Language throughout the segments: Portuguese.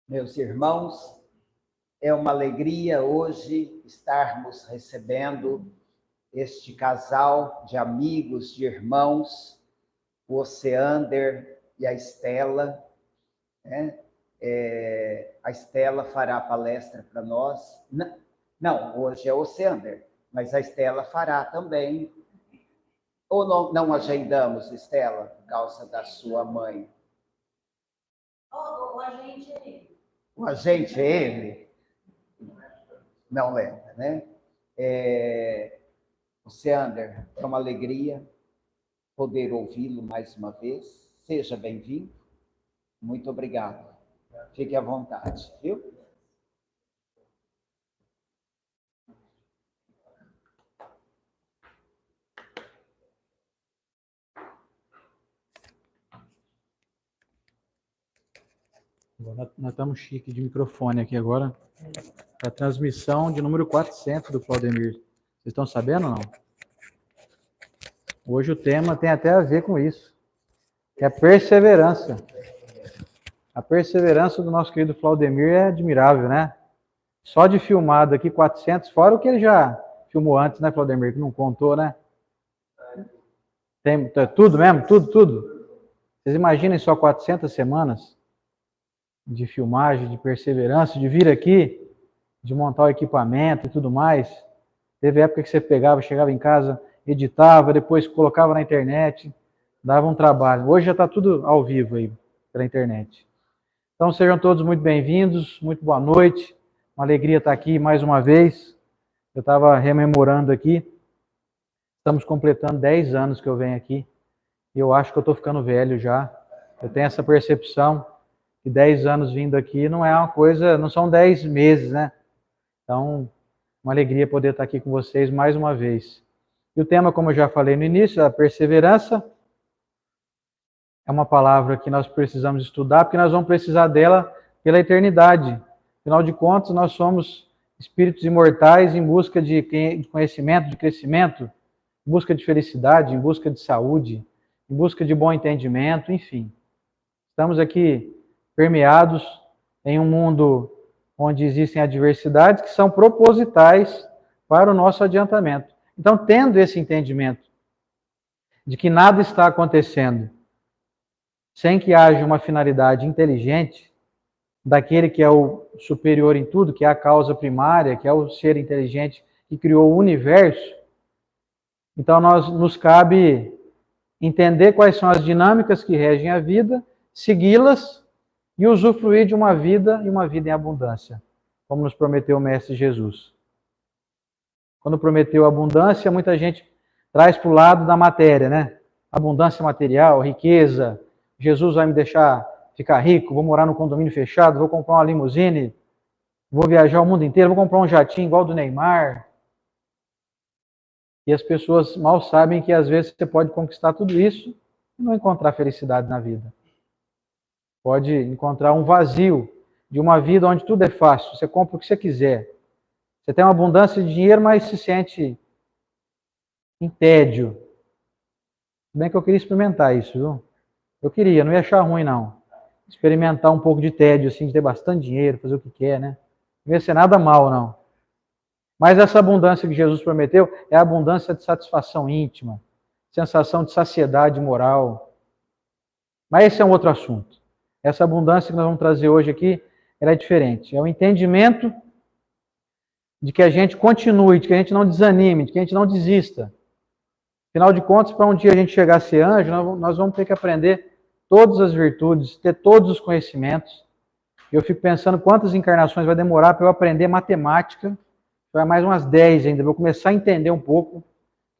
Meus irmãos, é uma alegria hoje estarmos recebendo este casal de amigos, de irmãos, o Oceander e a Estela, né? A Estela fará a palestra para nós. Não, hoje é o Oceander, mas a Estela fará também. Ou não agendamos, Estela, por causa da sua mãe? O agente é ele. O agente é ele? Não lembra, né? Oceander, é uma alegria poder ouvi-lo mais uma vez. Seja bem-vindo. Muito obrigado. Fique à vontade, viu? Nós estamos chique de microfone aqui agora. A transmissão de número 400 do Claudemir. Vocês estão sabendo ou não? Hoje o tema tem até a ver com isso. Que é a perseverança. A perseverança do nosso querido Claudemir é admirável, né? Só de filmado aqui 400, fora o que ele já filmou antes, né, Claudemir? Que não contou, né? Tem tudo mesmo? Tudo. Vocês imaginem só 400 semanas de filmagem, de perseverança, de vir aqui, de montar o equipamento e tudo mais. Teve época que você pegava, chegava em casa, editava, depois colocava na internet, dava um trabalho. Hoje já está tudo ao vivo aí, pela internet. Então sejam todos muito bem-vindos, muito boa noite. Uma alegria estar aqui mais uma vez. Eu estava rememorando aqui, estamos completando 10 anos que eu venho aqui, e eu acho que eu estou ficando velho já. Eu tenho essa percepção que 10 anos vindo aqui não é uma coisa, não são 10 meses, né? Então, uma alegria poder estar aqui com vocês mais uma vez. E o tema, como eu já falei no início, a perseverança é uma palavra que nós precisamos estudar, porque nós vamos precisar dela pela eternidade. Afinal de contas, nós somos espíritos imortais em busca de conhecimento, de crescimento, em busca de felicidade, em busca de saúde, em busca de bom entendimento, enfim. Estamos aqui permeados em um mundo onde existem adversidades que são propositais para o nosso adiantamento. Então, tendo esse entendimento de que nada está acontecendo sem que haja uma finalidade inteligente daquele que é o superior em tudo, que é a causa primária, que é o ser inteligente que criou o universo, então nos cabe entender quais são as dinâmicas que regem a vida, segui-las e usufruir de uma vida e uma vida em abundância, como nos prometeu o Mestre Jesus. Quando prometeu abundância, muita gente traz para o lado da matéria, né? Abundância material, riqueza. Jesus vai me deixar ficar rico, vou morar num condomínio fechado, vou comprar uma limusine, vou viajar o mundo inteiro, vou comprar um jatinho igual do Neymar. E as pessoas mal sabem que às vezes você pode conquistar tudo isso e não encontrar felicidade na vida. Pode encontrar um vazio de uma vida onde tudo é fácil, você compra o que você quiser. Você tem uma abundância de dinheiro, mas se sente em tédio. Bem que eu queria experimentar isso, viu? Eu queria, não ia achar ruim, não. Experimentar um pouco de tédio, assim, de ter bastante dinheiro, fazer o que quer, né? Não ia ser nada mal, não. Mas essa abundância que Jesus prometeu é a abundância de satisfação íntima, sensação de saciedade moral. Mas esse é um outro assunto. Essa abundância que nós vamos trazer hoje aqui, ela é diferente. É o entendimento de que a gente continue, de que a gente não desanime, de que a gente não desista. Afinal de contas, para um dia a gente chegar a ser anjo, nós vamos ter que aprender todas as virtudes, ter todos os conhecimentos. Eu fico pensando quantas encarnações vai demorar para eu aprender matemática. Vai mais umas 10 ainda, vou começar a entender um pouco.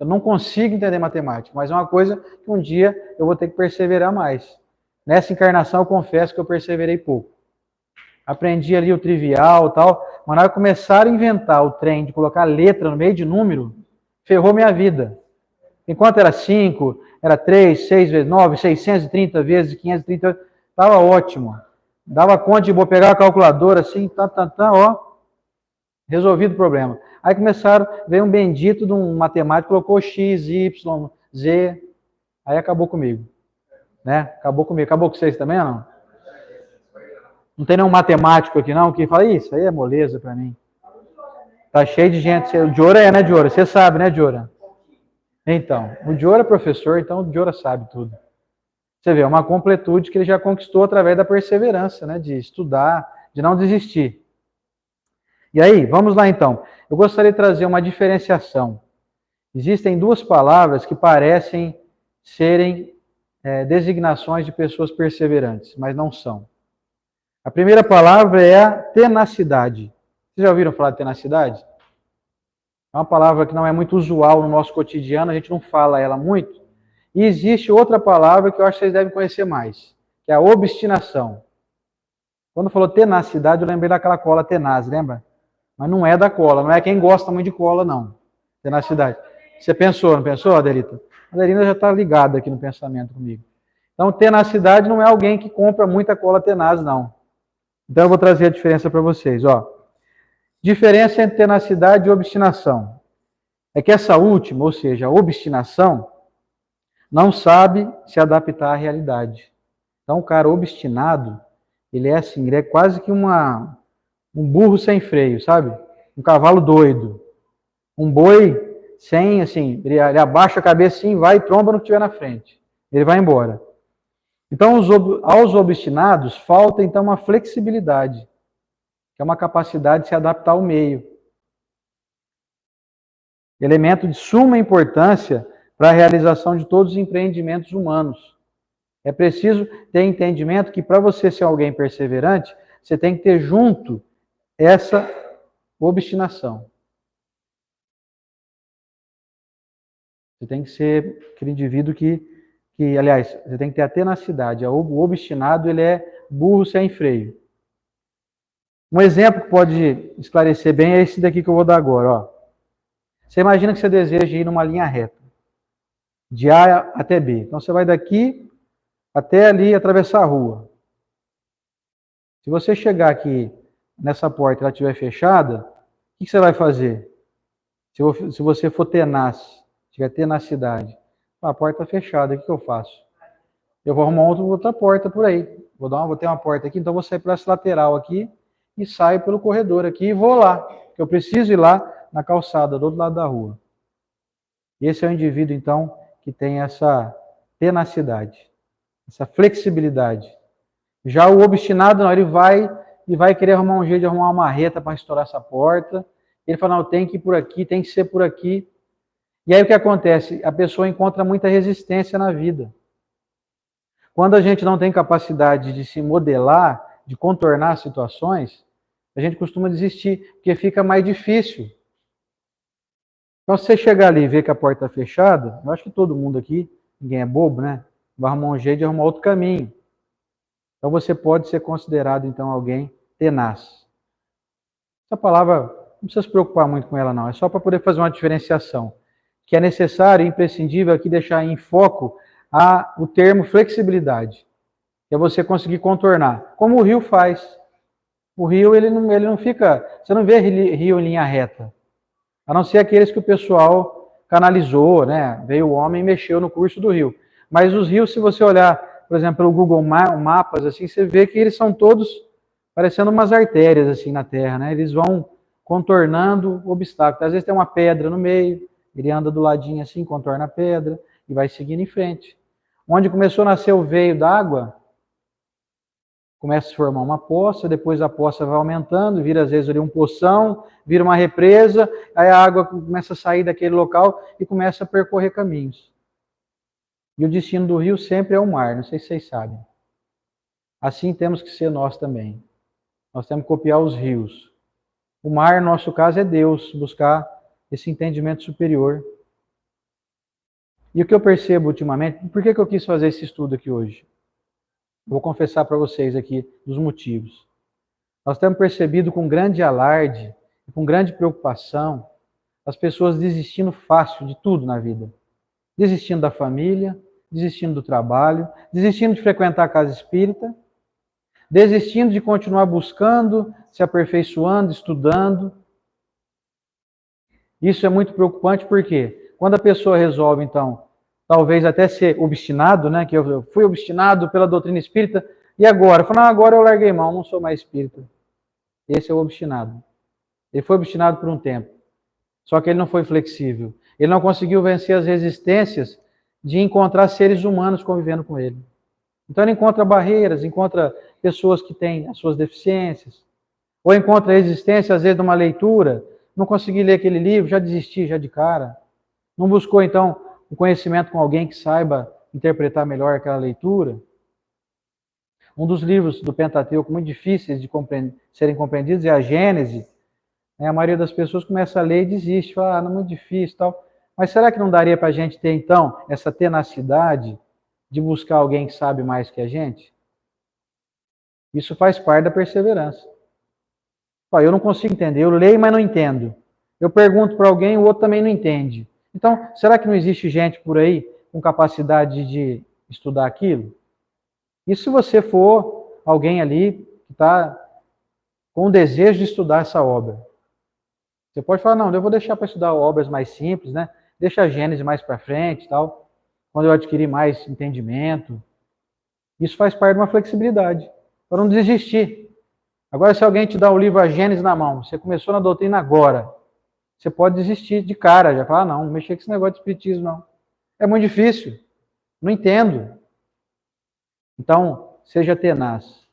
Eu não consigo entender matemática, mas é uma coisa que um dia eu vou ter que perseverar mais. Nessa encarnação eu confesso que eu perseverei pouco. Aprendi ali o trivial e tal, mas na hora que começaram a inventar o trem de colocar letra no meio de número, ferrou minha vida. Enquanto era 5, era 3, 6 vezes 9, 630 vezes 530, estava ótimo. Dava conta de vou pegar a calculadora assim, ó, resolvido o problema. Aí começaram, veio um bendito de um matemático, colocou X, Y, Z, aí acabou comigo. Né? Acabou comigo. Acabou com vocês também ou não? Não tem nenhum matemático aqui não que fala, isso aí é moleza para mim. Tá cheio de gente. O Diora né, Diora? Você sabe, né, Diora? Então, o Diora é professor, então o Diora sabe tudo. Você vê, é uma completude que ele já conquistou através da perseverança, né? De estudar, de não desistir. E aí, vamos lá então. Eu gostaria de trazer uma diferenciação. Existem duas palavras que parecem serem designações de pessoas perseverantes, mas não são. A primeira palavra é a tenacidade. Vocês já ouviram falar de tenacidade? É uma palavra que não é muito usual no nosso cotidiano, a gente não fala ela muito. E existe outra palavra que eu acho que vocês devem conhecer mais, que é a obstinação. Quando falou tenacidade, eu lembrei daquela cola tenaz, lembra? Mas não é da cola, não é quem gosta muito de cola, não. Tenacidade. Você pensou, não pensou, Adelita? A Adelita já está ligada aqui no pensamento comigo. Então, tenacidade não é alguém que compra muita cola tenaz, não. Então, eu vou trazer a diferença para vocês. Ó. Diferença entre tenacidade e obstinação. É que essa última, ou seja, a obstinação, não sabe se adaptar à realidade. Então, o cara obstinado, ele é assim, ele é quase que um burro sem freio, sabe? Um cavalo doido. Um boi sem, assim, ele abaixa a cabeça assim, vai e tromba no que tiver na frente. Ele vai embora. Então, aos obstinados, falta, então, uma flexibilidade, que é uma capacidade de se adaptar ao meio. Elemento de suma importância para a realização de todos os empreendimentos humanos. É preciso ter entendimento que para você ser alguém perseverante, você tem que ter junto essa obstinação. Você tem que ser aquele indivíduo que, aliás, você tem que ter a tenacidade. O obstinado, ele é burro sem freio. Um exemplo que pode esclarecer bem é esse daqui que eu vou dar agora. Ó. Você imagina que você deseja ir numa linha reta, de A até B. Então, você vai daqui até ali atravessar a rua. Se você chegar aqui nessa porta e ela estiver fechada, o que você vai fazer? Se você for tenaz, tiver tenacidade, a porta está fechada, o que eu faço? Eu vou arrumar outra porta por aí. Vou ter uma porta aqui, então vou sair por essa lateral aqui e saio pelo corredor aqui e vou lá. Porque eu preciso ir lá na calçada, do outro lado da rua. Esse é o indivíduo, então, que tem essa tenacidade, essa flexibilidade. Já o obstinado, não, ele vai querer arrumar um jeito de arrumar uma marreta para estourar essa porta. Ele fala, não, tem que ir por aqui, tem que ser por aqui. E aí o que acontece? A pessoa encontra muita resistência na vida. Quando a gente não tem capacidade de se modelar, de contornar situações, a gente costuma desistir, porque fica mais difícil. Então, se você chegar ali e ver que a porta está fechada, eu acho que todo mundo aqui, ninguém é bobo, né? Vai arrumar um jeito de arrumar outro caminho. Então, você pode ser considerado, então, alguém tenaz. Essa palavra, não precisa se preocupar muito com ela, não. É só para poder fazer uma diferenciação. Que é necessário e imprescindível aqui deixar em foco o termo flexibilidade. Que é você conseguir contornar. Como o rio faz. O rio, ele não fica... Você não vê rio em linha reta. A não ser aqueles que o pessoal canalizou, né? Veio o homem e mexeu no curso do rio. Mas os rios, se você olhar, por exemplo, pelo Google Mapas, assim, você vê que eles são todos parecendo umas artérias assim na terra, né? Eles vão contornando obstáculos. Às vezes tem uma pedra no meio, ele anda do ladinho assim, contorna a pedra e vai seguindo em frente. Onde começou a nascer o veio d'água, começa a se formar uma poça, depois a poça vai aumentando, vira às vezes ali um poção, vira uma represa, aí a água começa a sair daquele local e começa a percorrer caminhos. E o destino do rio sempre é o mar, não sei se vocês sabem. Assim temos que ser nós também. Nós temos que copiar os rios. O mar, no nosso caso, é Deus, buscar esse entendimento superior. E o que eu percebo ultimamente, por que eu quis fazer esse estudo aqui hoje? Vou confessar para vocês aqui os motivos. Nós temos percebido com grande alarde, com grande preocupação, as pessoas desistindo fácil de tudo na vida. Desistindo da família, desistindo do trabalho, desistindo de frequentar a casa espírita, desistindo de continuar buscando, se aperfeiçoando, estudando. Isso é muito preocupante porque quando a pessoa resolve, então, talvez até ser obstinado, né, que eu fui obstinado pela doutrina espírita, E agora? Eu falei, não, agora eu larguei mão, não sou mais espírita. Esse é o obstinado. Ele foi obstinado por um tempo. Só que ele não foi flexível. Ele não conseguiu vencer as resistências de encontrar seres humanos convivendo com ele. Então ele encontra barreiras, encontra pessoas que têm as suas deficiências, ou encontra resistência, às vezes, de uma leitura. Não consegui ler aquele livro, já desisti, já de cara. Não buscou, então, o conhecimento com alguém que saiba interpretar melhor aquela leitura. Um dos livros do Pentateuco muito difíceis de serem compreendidos é a Gênese. A maioria das pessoas começa a ler e desiste, fala, não é muito difícil e tal. Mas será que não daria para a gente ter, então, essa tenacidade de buscar alguém que sabe mais que a gente? Isso faz parte da perseverança. Eu não consigo entender, eu leio, mas não entendo. Eu pergunto para alguém, o outro também não entende. Então, será que não existe gente por aí com capacidade de estudar aquilo? E se você for alguém ali que está com o desejo de estudar essa obra? Você pode falar, não, eu vou deixar para estudar obras mais simples, né? Deixa a Gênese mais para frente, tal, quando eu adquirir mais entendimento. Isso faz parte de uma flexibilidade, para não desistir. Agora, se alguém te dá o livro A Gênese na mão, você começou na doutrina agora, você pode desistir de cara, já falar, não mexer com esse negócio de espiritismo, não. É muito difícil, não entendo. Então, seja tenaz,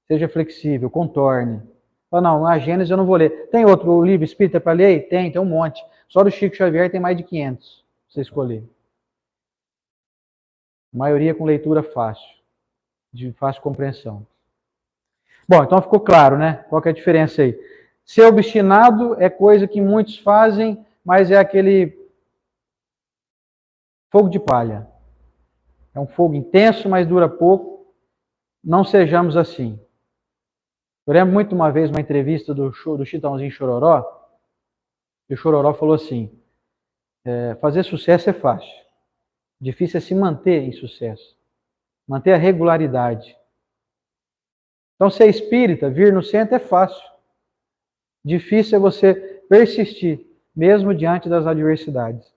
seja flexível, contorne. Fala, não, a Gênese eu não vou ler. Tem outro livro espírita para ler? Tem um monte. Só do Chico Xavier tem mais de 500 para você escolher. A maioria com leitura fácil, de fácil compreensão. Bom, então ficou claro, né? Qual que é a diferença aí? Ser obstinado é coisa que muitos fazem, mas é aquele fogo de palha. É um fogo intenso, mas dura pouco. Não sejamos assim. Eu lembro muito uma vez uma entrevista do Chitãozinho Chororó, e o Chororó falou assim, fazer sucesso é fácil, difícil é se manter em sucesso, manter a regularidade. Então, ser espírita, vir no centro é fácil, difícil é você persistir, mesmo diante das adversidades.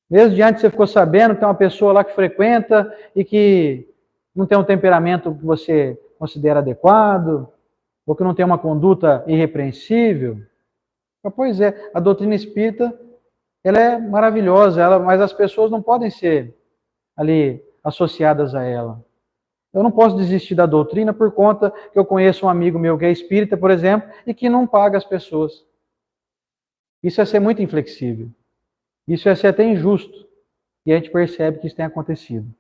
Mesmo diante você ficou sabendo que tem uma pessoa lá que frequenta e que não tem um temperamento que você considera adequado, ou que não tem uma conduta irrepreensível. Pois é, a doutrina espírita, ela é maravilhosa, mas as pessoas não podem ser ali associadas a ela. Eu não posso desistir da doutrina por conta que eu conheço um amigo meu que é espírita, por exemplo, e que não paga as pessoas. Isso é ser muito inflexível. Isso é ser até injusto. E a gente percebe que isso tem acontecido.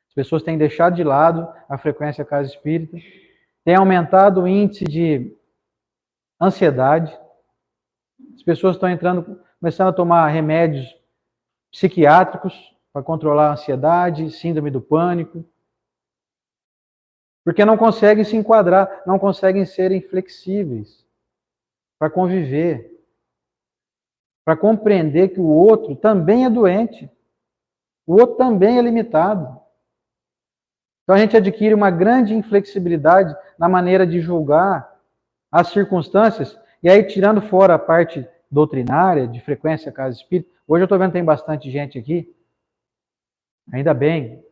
As pessoas têm deixado de lado a frequência da casa espírita, tem aumentado o índice de ansiedade. As pessoas estão começando a tomar remédios psiquiátricos para controlar a ansiedade, síndrome do pânico, porque não conseguem se enquadrar, não conseguem ser inflexíveis para conviver, para compreender que o outro também é doente, o outro também é limitado. Então a gente adquire uma grande inflexibilidade na maneira de julgar as circunstâncias, e aí tirando fora a parte doutrinária, de frequência casa espírita, hoje eu estou vendo que tem bastante gente aqui, ainda bem,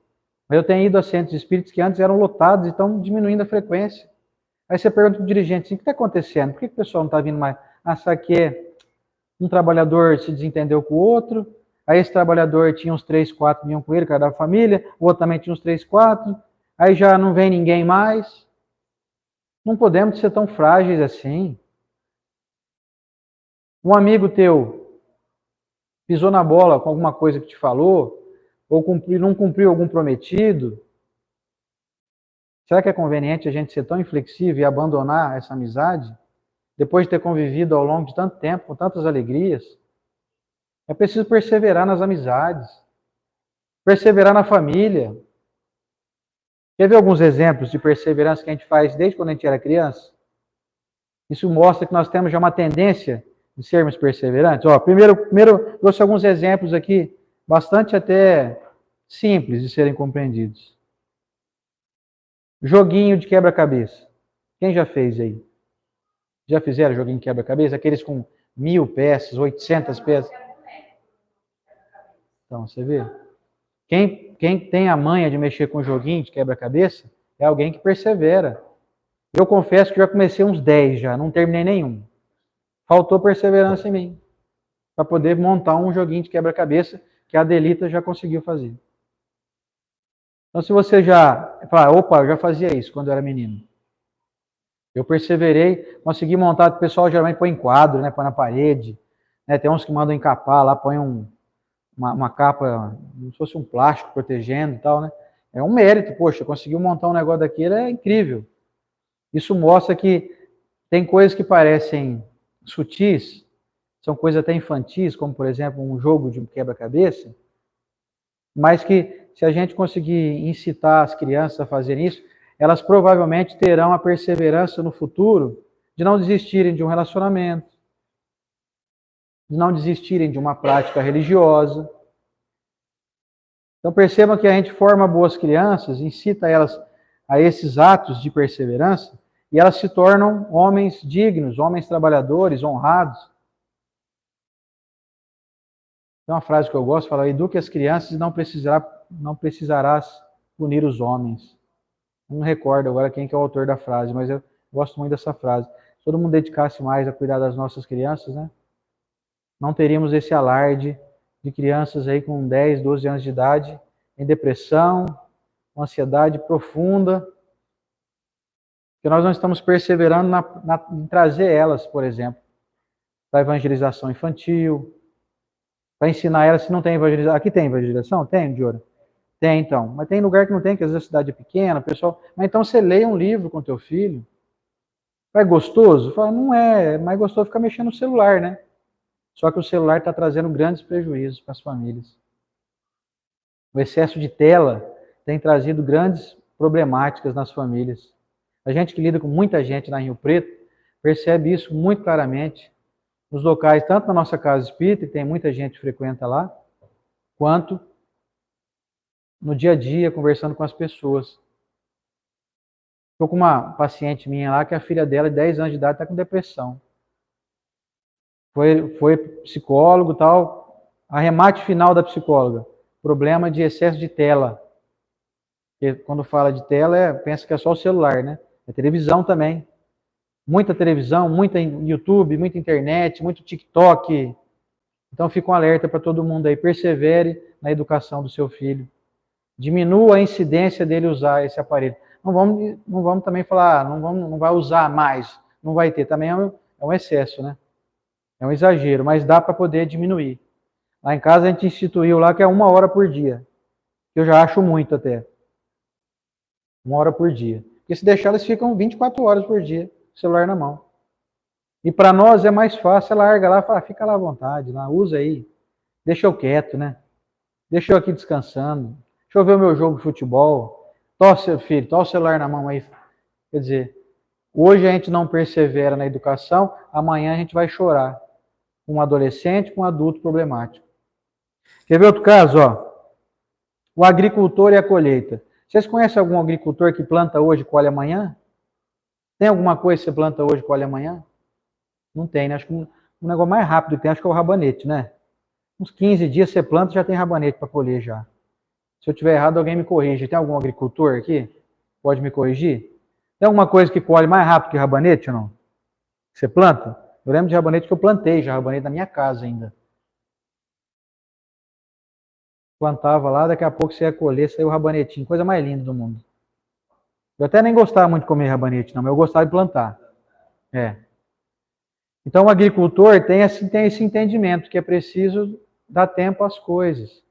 mas eu tenho ido a centros espíritas que antes eram lotados e estão diminuindo a frequência. Aí você pergunta para o dirigente assim, o que está acontecendo? Por que o pessoal não está vindo mais? Ah, sabe que um trabalhador se desentendeu com o outro, aí esse trabalhador tinha uns 3, 4 vinham com ele, cara da família, o outro também tinha uns 3, 4, aí já não vem ninguém mais. Não podemos ser tão frágeis assim. Um amigo teu pisou na bola com alguma coisa que te falou, ou não cumpriu algum prometido. Será que é conveniente a gente ser tão inflexível e abandonar essa amizade? Depois de ter convivido ao longo de tanto tempo, com tantas alegrias? É preciso perseverar nas amizades, perseverar na família. Quer ver alguns exemplos de perseverança que a gente faz desde quando a gente era criança? Isso mostra que nós temos já uma tendência de sermos perseverantes. Primeiro trouxe alguns exemplos aqui, bastante até simples de serem compreendidos. Joguinho de quebra-cabeça. Quem já fez aí? Já fizeram joguinho de quebra-cabeça? Aqueles com 1000 peças, 800 peças? Então, você vê? Quem tem a manha de mexer com joguinho de quebra-cabeça, É alguém que persevera. Eu confesso que já comecei uns 10 já, não terminei nenhum. Faltou perseverança em mim, para poder montar um joguinho de quebra-cabeça que a Adelita já conseguiu fazer. Então, se você já fala, opa, eu já fazia isso quando eu era menino. Eu perseverei, consegui montar, o pessoal geralmente põe em quadro, né, põe na parede, né, tem uns que mandam encapar lá, põe uma capa, como se fosse um plástico protegendo e tal, né. É um mérito, poxa, conseguiu montar um negócio daquele, é incrível. Isso mostra que tem coisas que parecem sutis, são coisas até infantis, como, por exemplo, um jogo de quebra-cabeça, mas que, se a gente conseguir incitar as crianças a fazerem isso, elas provavelmente terão a perseverança no futuro de não desistirem de um relacionamento, de não desistirem de uma prática religiosa. Então, percebam que a gente forma boas crianças, incita elas a esses atos de perseverança, e elas se tornam homens dignos, homens trabalhadores, honrados. Tem uma frase que eu gosto, fala, eduque as crianças e não precisarás punir os homens. Eu não recordo agora quem que é o autor da frase, mas eu gosto muito dessa frase. Se todo mundo dedicasse mais a cuidar das nossas crianças, né? Não teríamos esse alarde de crianças aí com 10, 12 anos de idade, em depressão, com ansiedade profunda, porque nós não estamos perseverando em trazer elas, por exemplo, para a evangelização infantil, para ensinar elas, se não tem evangelização. Aqui tem evangelização? Tem, Diora? Tem, então. Mas tem lugar que não tem, que às vezes a cidade é pequena, pessoal. Mas então você leia um livro com teu filho. É gostoso? Fala, não é mais gostoso ficar mexendo no celular, né? Só que o celular está trazendo grandes prejuízos para as famílias. O excesso de tela tem trazido grandes problemáticas nas famílias. A gente que lida com muita gente na Rio Preto percebe isso muito claramente nos locais, tanto na nossa casa espírita, que tem muita gente que frequenta lá, quanto no dia a dia, conversando com as pessoas. Estou com uma paciente minha lá, que a filha dela, de 10 anos de idade, está com depressão. Foi psicólogo e tal. Arremate final da psicóloga. Problema de excesso de tela. Porque quando fala de tela, pensa que é só o celular, né? É televisão também. Muita televisão, muita YouTube, muita internet, muito TikTok. Então fica um alerta para todo mundo aí. Persevere na educação do seu filho. Diminua a incidência dele usar esse aparelho. Não vamos também falar, não vai usar mais, não vai ter. Também é um excesso, né? É um exagero, mas dá para poder diminuir. Lá em casa a gente instituiu lá que é 1 hora por dia. Que eu já acho muito até. 1 hora por dia. Porque se deixar, eles ficam 24 horas por dia, celular na mão. E para nós é mais fácil, larga lá, fala, fica lá à vontade, lá, usa aí. Deixa eu quieto, né? Deixa eu aqui descansando. Deixa eu ver o meu jogo de futebol. Tosse, filho, tosse o celular na mão aí. Quer dizer, hoje a gente não persevera na educação, amanhã a gente vai chorar. Com um adolescente, com um adulto problemático. Quer ver outro caso? Ó? O agricultor e a colheita. Vocês conhecem algum agricultor que planta hoje e colhe amanhã? Tem alguma coisa que você planta hoje e colhe amanhã? Não tem, né? Acho que um negócio mais rápido que tem, acho que é o rabanete, né? Uns 15 dias você planta e já tem rabanete para colher já. Se eu tiver errado, alguém me corrige. Tem algum agricultor aqui? Pode me corrigir? Tem alguma coisa que colhe mais rápido que rabanete ou não? Você planta? Eu lembro de rabanete que eu plantei já, rabanete na minha casa ainda. Plantava lá, daqui a pouco você ia colher, saiu o rabanetinho, coisa mais linda do mundo. Eu até nem gostava muito de comer rabanete, não, mas eu gostava de plantar. É. Então o agricultor tem esse entendimento que é preciso dar tempo às coisas.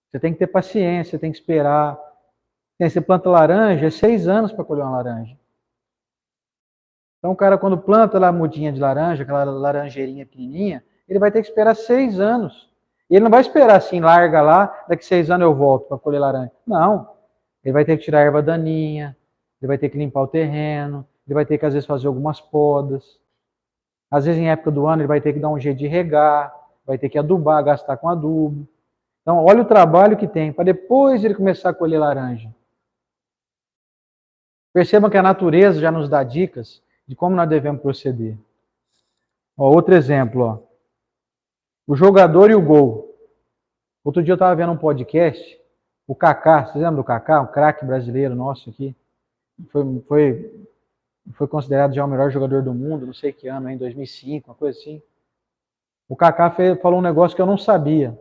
Você tem que ter paciência, tem que esperar. Você planta laranja, é 6 anos para colher uma laranja. Então o cara quando planta lá a mudinha de laranja, aquela laranjeirinha pequenininha, ele vai ter que esperar 6 anos. E ele não vai esperar assim, larga lá, daqui 6 anos eu volto para colher laranja. Não. Ele vai ter que tirar a erva daninha, ele vai ter que limpar o terreno, ele vai ter que às vezes fazer algumas podas. Às vezes em época do ano ele vai ter que dar um jeito de regar, vai ter que adubar, gastar com adubo. Então olha o trabalho que tem, para depois ele começar a colher laranja. Percebam que a natureza já nos dá dicas de como nós devemos proceder. Ó, outro exemplo, ó. O jogador e o gol. Outro dia eu estava vendo um podcast, o Kaká, vocês lembram do Kaká, um craque brasileiro nosso aqui? foi considerado já o melhor jogador do mundo, não sei que ano, em 2005, uma coisa assim. O Kaká falou um negócio que eu não sabia.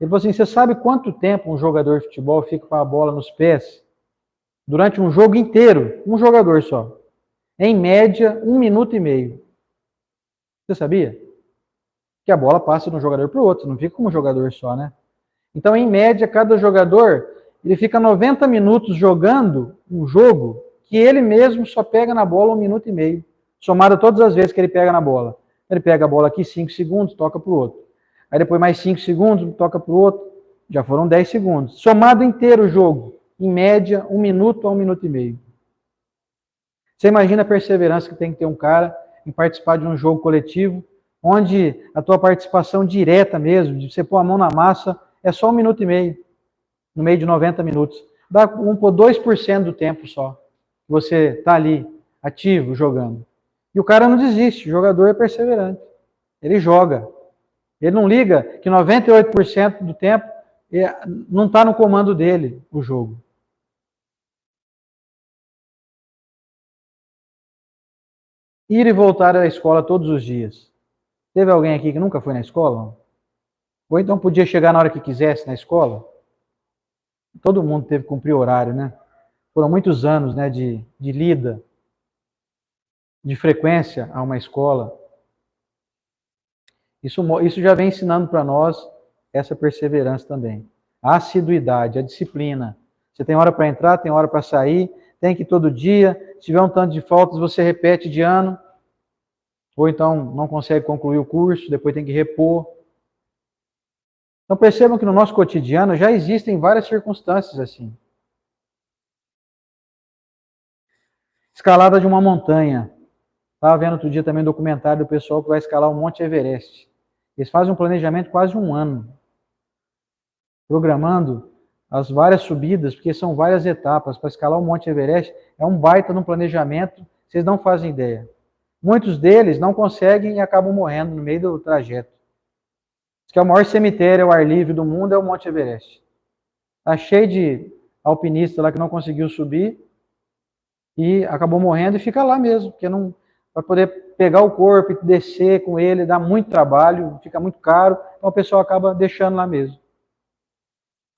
Ele falou assim, você sabe quanto tempo um jogador de futebol fica com a bola nos pés? Durante um jogo inteiro, um jogador só. Em média, 1 minuto e meio. Você sabia? Que a bola passa de um jogador para o outro, não fica como um jogador só, né? Então, em média, cada jogador ele fica 90 minutos jogando um jogo que ele mesmo só pega na bola 1 minuto e meio, somado todas as vezes que ele pega na bola. Ele pega a bola aqui 5 segundos, toca para o outro. Aí depois mais 5 segundos, toca para o outro. Já foram 10 segundos. Somado inteiro o jogo, em média, 1 minuto a 1 minuto e meio. Você imagina a perseverança que tem que ter um cara em participar de um jogo coletivo, onde a tua participação direta mesmo, de você pôr a mão na massa, é só 1 minuto e meio, no meio de 90 minutos. Dá 2% do tempo só. Você está ali, ativo, jogando. E o cara não desiste, o jogador é perseverante. Ele joga. Ele não liga que 98% do tempo não está no comando dele o jogo. Ir e voltar à escola todos os dias. Teve alguém aqui que nunca foi na escola? Ou então podia chegar na hora que quisesse na escola? Todo mundo teve que cumprir horário, né? Foram muitos anos, né, de lida, de frequência a uma escola. Isso já vem ensinando para nós essa perseverança também. A assiduidade, a disciplina. Você tem hora para entrar, tem hora para sair, tem que ir todo dia. Se tiver um tanto de faltas, você repete de ano. Ou então não consegue concluir o curso, depois tem que repor. Então percebam que no nosso cotidiano já existem várias circunstâncias assim. Escalada de uma montanha. Estava vendo outro dia também um documentário do pessoal que vai escalar o Monte Everest. Eles fazem um planejamento quase um ano, programando as várias subidas, porque são várias etapas. Para escalar o Monte Everest é um baita no planejamento, vocês não fazem ideia. Muitos deles não conseguem e acabam morrendo no meio do trajeto. Diz que é o maior cemitério ao ar livre do mundo, é o Monte Everest. Está cheio de alpinistas lá que não conseguiu subir e acabou morrendo e fica lá mesmo, porque não vai poder pegar o corpo e descer com ele, dá muito trabalho, fica muito caro, então o pessoal acaba deixando lá mesmo.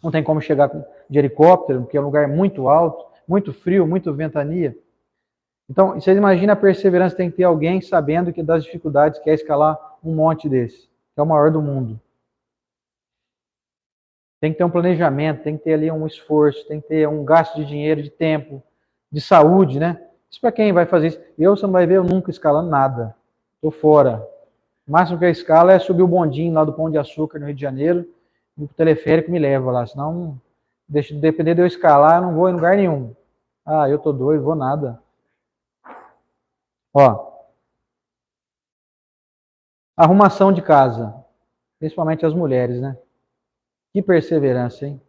Não tem como chegar de helicóptero, porque é um lugar muito alto, muito frio, muito ventania. Então, vocês imaginam a perseverança, tem que ter alguém sabendo que das dificuldades que é escalar um monte desse, que é o maior do mundo. Tem que ter um planejamento, tem que ter ali um esforço, tem que ter um gasto de dinheiro, de tempo, de saúde, né? Isso para quem vai fazer isso? Você não vai ver eu nunca escalando nada. Estou fora. O máximo que eu escalo é subir o bondinho lá do Pão de Açúcar, no Rio de Janeiro, e o teleférico me leva lá. Senão, depender de eu escalar, eu não vou em lugar nenhum. Ah, eu tô doido, vou nada. Ó, arrumação de casa. Principalmente as mulheres, né? Que perseverança, hein?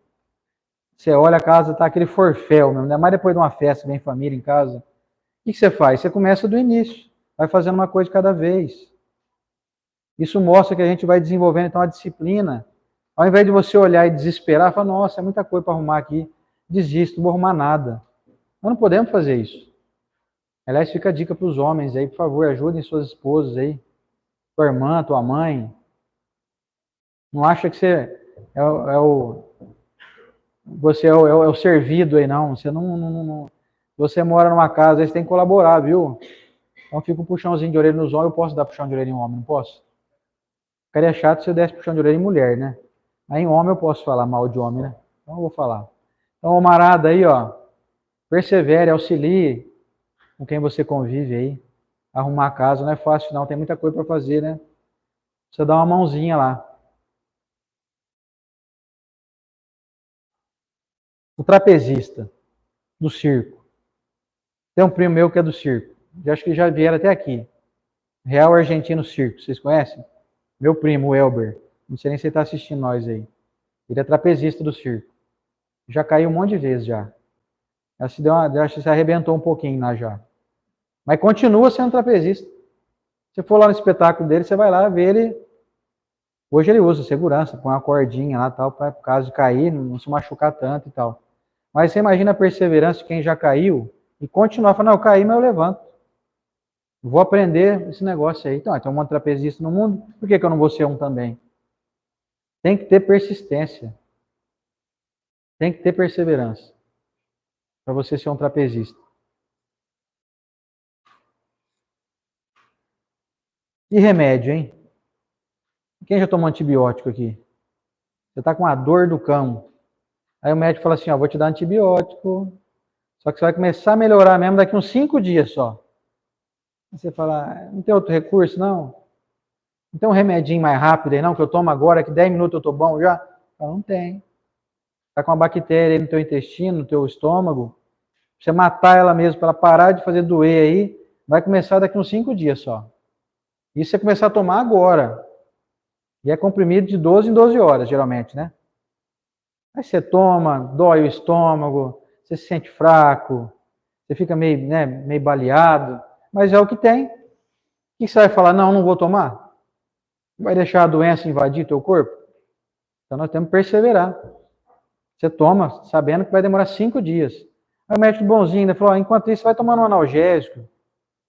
Você olha a casa, tá aquele forféu mesmo, ainda mais depois de uma festa, vem família em casa. O que você faz? Você começa do início, vai fazendo uma coisa de cada vez. Isso mostra que a gente vai desenvolvendo então a disciplina. Ao invés de você olhar e desesperar, falar, nossa, é muita coisa para arrumar aqui, desisto, não vou arrumar nada. Nós não podemos fazer isso. Aliás, fica a dica para os homens aí, por favor, ajudem suas esposas aí, tua irmã, tua mãe. Não acha que você você é o servido aí, não. Você não. Você mora numa casa, aí você tem que colaborar, viu? Então fica um puxãozinho de orelha nos homens. Eu posso dar puxão de orelha em homem, não posso? Ficaria chato se eu desse puxão de orelha em mulher, né? Aí em homem eu posso falar mal de homem, né? Então eu vou falar. Então, camarada aí, ó, persevere, auxilie com quem você convive aí. Arrumar a casa não é fácil, não. Tem muita coisa para fazer, né? Você dá uma mãozinha lá. O trapezista do circo. Tem um primo meu que é do circo. Eu acho que já vieram até aqui. Real Argentino Circo. Vocês conhecem? Meu primo, o Elber. Não sei nem se ele está assistindo nós aí. Ele é trapezista do circo. Já caiu um monte de vezes já. Acho que se arrebentou um pouquinho lá já. Mas continua sendo trapezista. Se for lá no espetáculo dele, você vai lá ver ele. Hoje ele usa segurança, põe uma cordinha lá, tal, para caso de cair, não se machucar tanto e tal. Mas você imagina a perseverança de quem já caiu E continuar falando, não, eu caí, mas eu levanto. Vou aprender esse negócio aí. Então, tem um monte de trapezista no mundo, por que eu não vou ser um também? Tem que ter persistência. Tem que ter perseverança para você ser um trapezista. E remédio, hein? Quem já tomou antibiótico aqui? Você está com a dor do cão. Aí o médico fala assim, ó, vou te dar antibiótico, só que você vai começar a melhorar mesmo daqui uns 5 dias só. Aí você fala, não tem outro recurso, não? Não tem um remedinho mais rápido aí, não, que eu tomo agora, que 10 minutos eu tô bom já? Fala, não tem. Está com uma bactéria aí no teu intestino, no teu estômago, você matar ela mesmo, para ela parar de fazer doer aí, vai começar daqui uns 5 dias só. Isso você começar a tomar agora. E é comprimido de 12 em 12 horas, geralmente, né? Aí você toma, dói o estômago, você se sente fraco, você fica meio, né, meio baleado, mas é o que tem. O que você vai falar? Não, não vou tomar? Vai deixar a doença invadir teu corpo? Então nós temos que perseverar. Você toma sabendo que vai demorar 5 dias. Aí o médico bonzinho ainda falou, enquanto isso, você vai tomando um analgésico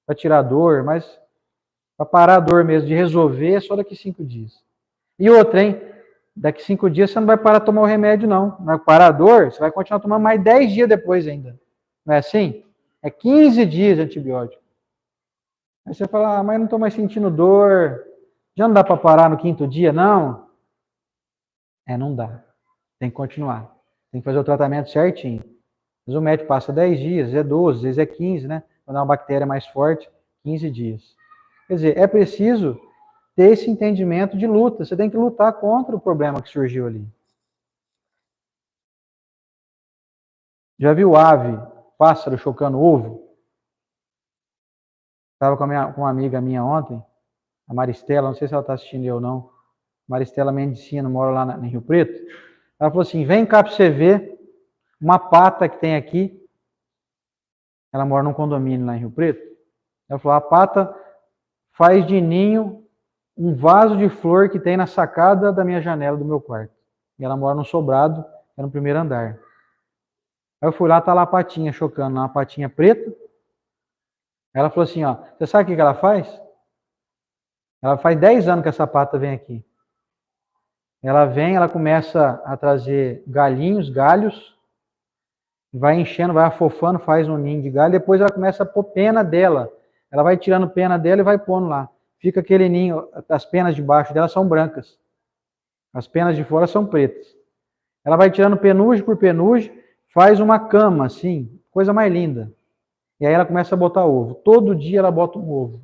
para tirar a dor, mas para parar a dor mesmo, de resolver, é só daqui 5 dias. E outra, hein? Daqui 5 dias você não vai parar de tomar o remédio, não. Vai parar a dor, você vai continuar tomando mais 10 dias depois ainda. Não é assim? É 15 dias de antibiótico. Aí você fala, mas não estou mais sentindo dor. Já não dá para parar no 5º dia, não? Não dá. Tem que continuar. Tem que fazer o tratamento certinho. Mas o médico passa 10 dias, é 12, às vezes é 15, né? Quando é uma bactéria mais forte, 15 dias. Quer dizer, é preciso ter esse entendimento de luta. Você tem que lutar contra o problema que surgiu ali. Já viu ave, pássaro chocando ovo? Estava com uma amiga minha ontem, a Maristela, não sei se ela está assistindo eu ou não. Maristela Mendicino, mora lá em Rio Preto. Ela falou assim, vem cá para você ver uma pata que tem aqui. Ela mora num condomínio lá em Rio Preto. Ela falou, a pata faz de ninho um vaso de flor que tem na sacada da minha janela do meu quarto. E ela mora num sobrado, é no 1º andar. Aí eu fui lá, tá lá a patinha chocando, uma patinha preta. Ela falou assim, ó, você sabe o que ela faz? Ela faz 10 anos que essa pata vem aqui. Ela vem, ela começa a trazer galinhos, galhos, vai enchendo, vai afofando, faz um ninho de galho, depois ela começa a pôr pena dela. Ela vai tirando pena dela e vai pondo lá. Fica aquele ninho, as penas de baixo dela são brancas. As penas de fora são pretas. Ela vai tirando penugem por penugem, faz uma cama, assim, coisa mais linda. E aí ela começa a botar ovo. Todo dia ela bota um ovo.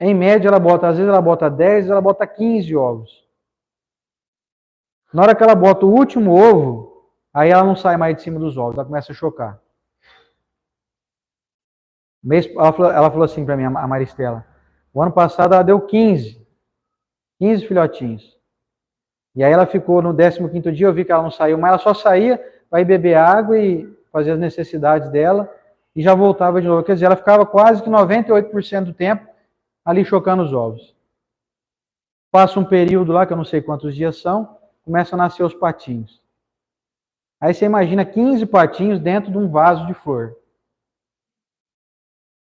Em média ela bota, às vezes ela bota 10, ela bota 15 ovos. Na hora que ela bota o último ovo, aí ela não sai mais de cima dos ovos, ela começa a chocar. Ela falou assim para mim, a Maristela, o ano passado ela deu 15 filhotinhos. E aí ela ficou no 15º dia, eu vi que ela não saiu, mas ela só saía para ir beber água e fazer as necessidades dela e já voltava de novo. Quer dizer, ela ficava quase que 98% do tempo ali chocando os ovos. Passa um período lá, que eu não sei quantos dias são, começam a nascer os patinhos. Aí você imagina 15 patinhos dentro de um vaso de flor.